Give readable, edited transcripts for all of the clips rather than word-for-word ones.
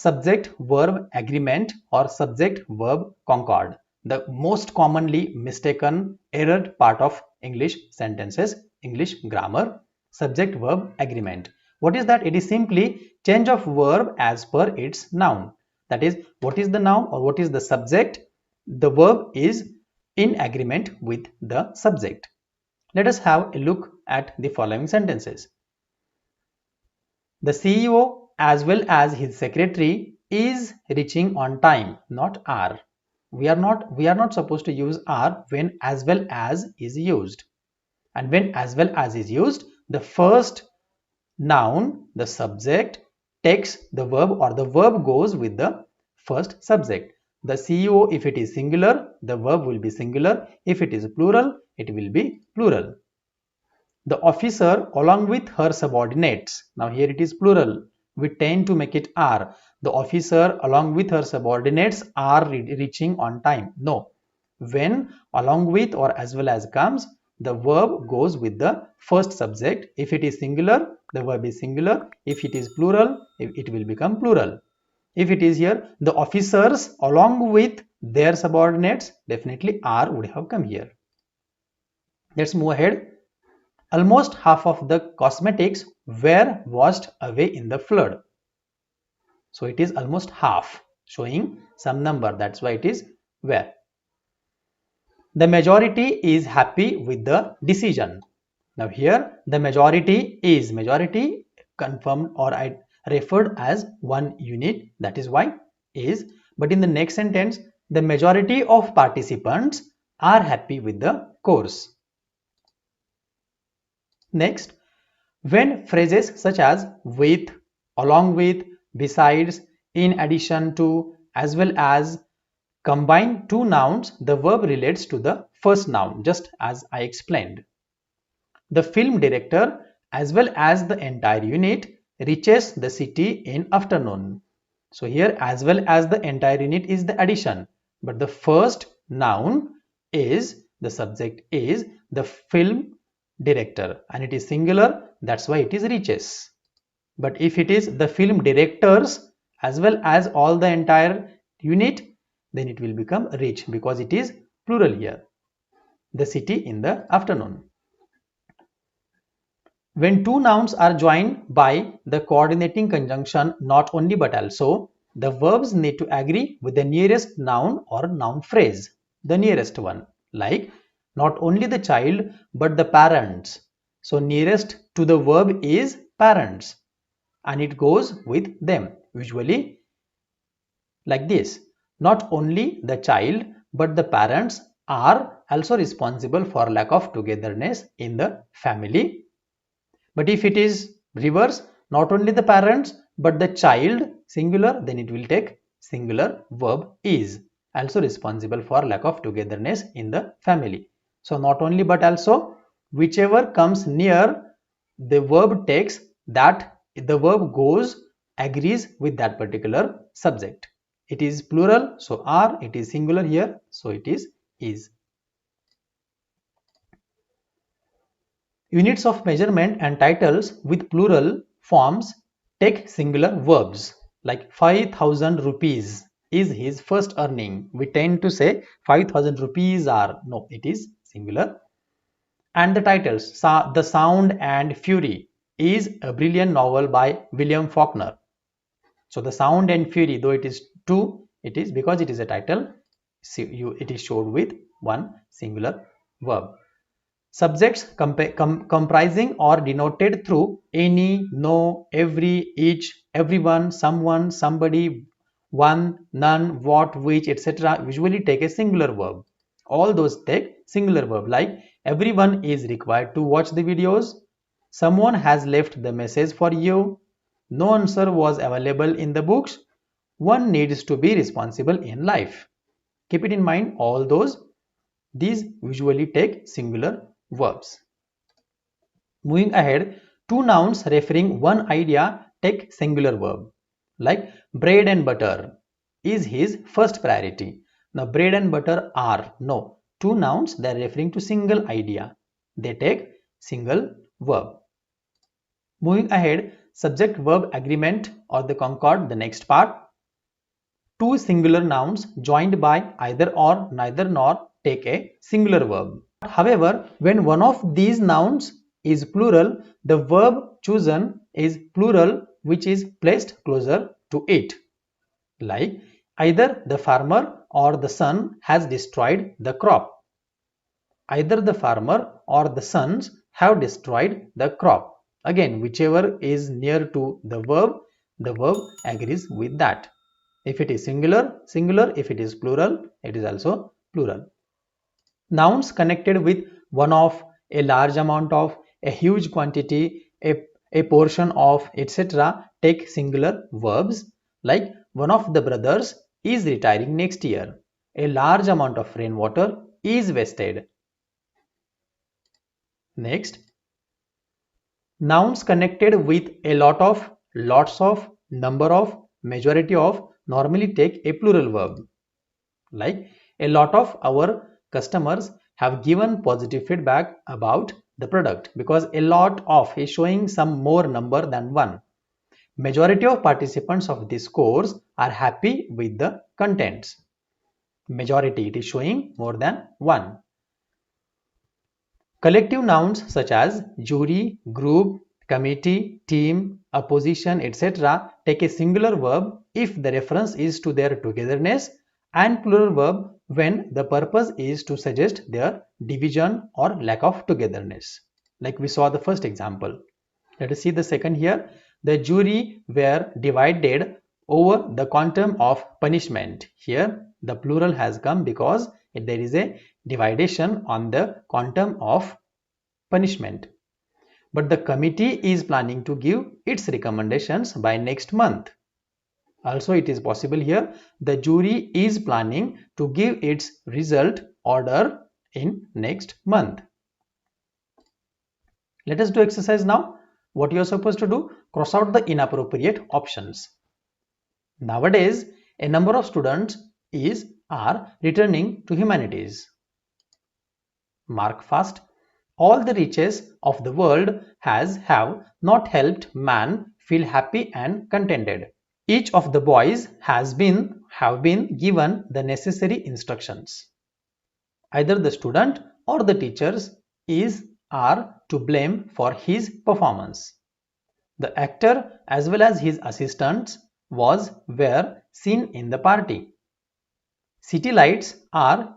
subject-verb agreement or subject-verb concord, the most commonly mistaken errored part of English sentences, English grammar. Subject-verb agreement. What is that? It is simply change of verb as per its noun. That is, what is the noun or what is the subject? The verb is in agreement with the subject. Let us have a look at the following sentences. The CEO as well as his secretary is reaching on time, not are. We are not supposed to use are when as well as is used. And when as well as is used, the first noun, the subject, takes the verb or the verb goes with the first subject. The CEO, if it is singular, the verb will be singular. If it is plural, it will be plural. The officer along with her subordinates. Now here it is plural. We tend to make it are. The officer along with her subordinates are reaching on time. No. When along with or as well as comes, the verb goes with the first subject. If it is singular, the verb is singular. If it is plural, it will become plural. If it is here, the officers along with their subordinates, definitely are would have come here. Let's move ahead. Almost half of the cosmetics were washed away in the flood. So it is almost half, showing some number. That's why it is were. The majority is happy with the decision. Now here the majority confirmed or I referred as one unit. That is why is. But in the next sentence, the majority of participants are happy with the course. Next, when phrases such as with, along with, besides, in addition to, as well as combine two nouns, the verb relates to the first noun, just as I explained. The film director as well as the entire unit reaches the city in afternoon. So here as well as the entire unit is the addition, but the first noun is, the subject is the film director and it is singular, that's why it is reaches. But if it is the film directors as well as all the entire unit, then it will become reach because it is plural here. The city in the afternoon. When two nouns are joined by the coordinating conjunction not only but also, the verbs need to agree with the nearest noun or noun phrase, the nearest one, like not only the child but the parents. So nearest to the verb is parents and it goes with them, usually like this. Not only the child but the parents are also responsible for lack of togetherness in the family. But if it is reverse, not only the parents but the child, singular, then it will take singular verb is also responsible for lack of togetherness in the family. So not only but also, whichever comes near, the verb takes that, the verb goes, agrees with that particular subject. It is plural, so are, it is singular here, so it is. Units of measurement and titles with plural forms take singular verbs, like 5,000 rupees is his first earning. We tend to say 5,000 rupees are, no, it is singular. And the titles, The Sound and Fury is a brilliant novel by William Faulkner. So The Sound and Fury, though it is two, it is because it is a title, it is showed with one singular verb. Subjects comprising or denoted through any, no, every, each, everyone, someone, somebody, one, none, what, which, etc. usually take a singular verb. All those take singular verb, like everyone is required to watch the videos, someone has left the message for you, no answer was available in the books, one needs to be responsible in life. Keep it in mind, all these usually take singular verbs. Moving ahead, two nouns referring one idea take singular verb, like bread and butter is his first priority. Now bread and butter are, no, two nouns, they are referring to single idea, they take single verb. Moving ahead, subject verb agreement or the concord, the next part. two singular nouns joined by either or, neither nor take a singular verb. However, when one of these nouns is plural, the verb chosen is plural which is placed closer to it. Like, either the farmer or the son has destroyed the crop. Either the farmer or the sons have destroyed the crop. Again, whichever is near to the verb agrees with that. If it is singular, singular. If it is plural, it is also plural. Nouns connected with one of, a large amount of, a huge quantity, a portion of, etc. take singular verbs. Like, one of the brothers is retiring next year. A large amount of rainwater is wasted. Next, nouns connected with a lot of, lots of, number of, majority of normally take a plural verb. Like, a lot of our customers have given positive feedback about the product, because a lot of is showing some more number than one. Majority of participants of this course are happy with the contents. Majority, it is showing more than one. Collective nouns such as jury, group, committee, team, opposition, etc. take a singular verb if the reference is to their togetherness, and plural verb when the purpose is to suggest their division or lack of togetherness. Like we saw the first example. Let us see the second here. The jury were divided over the quantum of punishment. Here the plural has come because there is a dividation on the quantum of punishment. But the committee is planning to give its recommendations by next month. Also, it is possible here, the jury is planning to give its result order in next month. Let us do exercise now. What you are supposed to do? Cross out the inappropriate options. Nowadays, a number of students are returning to humanities. Mark fast. All the riches of the world have not helped man feel happy and contented. Each of the boys have been given the necessary instructions. Either the student or the teachers are to blame for his performance. The actor as well as his assistants were seen in the party. City Lights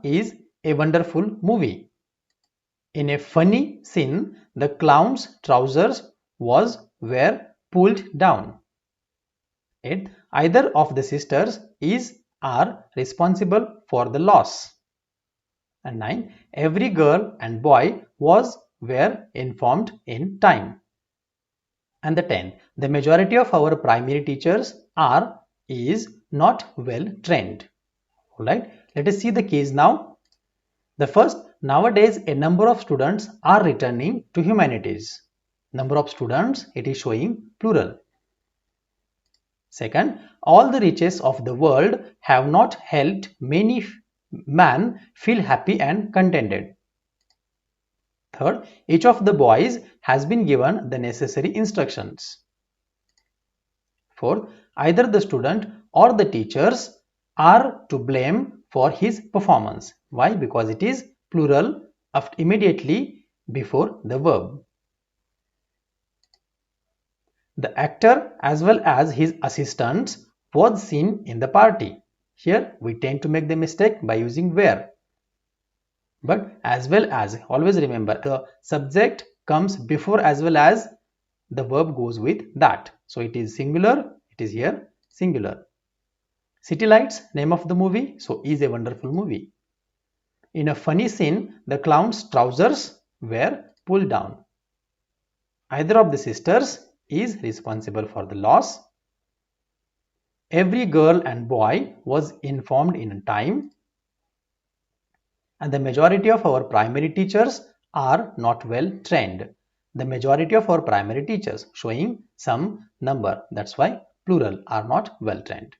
is a wonderful movie. In a funny scene, the clown's trousers were pulled down. Either of the sisters are responsible for the loss. And 9. Every girl and boy were informed in time. And the 10. The majority of our primary teachers is not well trained. Alright, let us see the case now. The first, nowadays a number of students are returning to humanities. Number of students, it is showing plural. Second, all the riches of the world have not helped many man feel happy and contented. Third, each of the boys has been given the necessary instructions. Fourth, either the student or the teachers are to blame for his performance. Why? Because it is plural immediately before the verb. The actor as well as his assistants was seen in the party. Here we tend to make the mistake by using were. But as well as, always remember, the subject comes before as well as the verb goes with that. So it is singular, it is here singular. City Lights, name of the movie, so is a wonderful movie. In a funny scene, the clown's trousers were pulled down. Either of the sisters is responsible for the loss. Every girl and boy was informed in time. And the majority of our primary teachers are not well trained. The majority of our primary teachers, showing some number, that's why plural, are not well trained.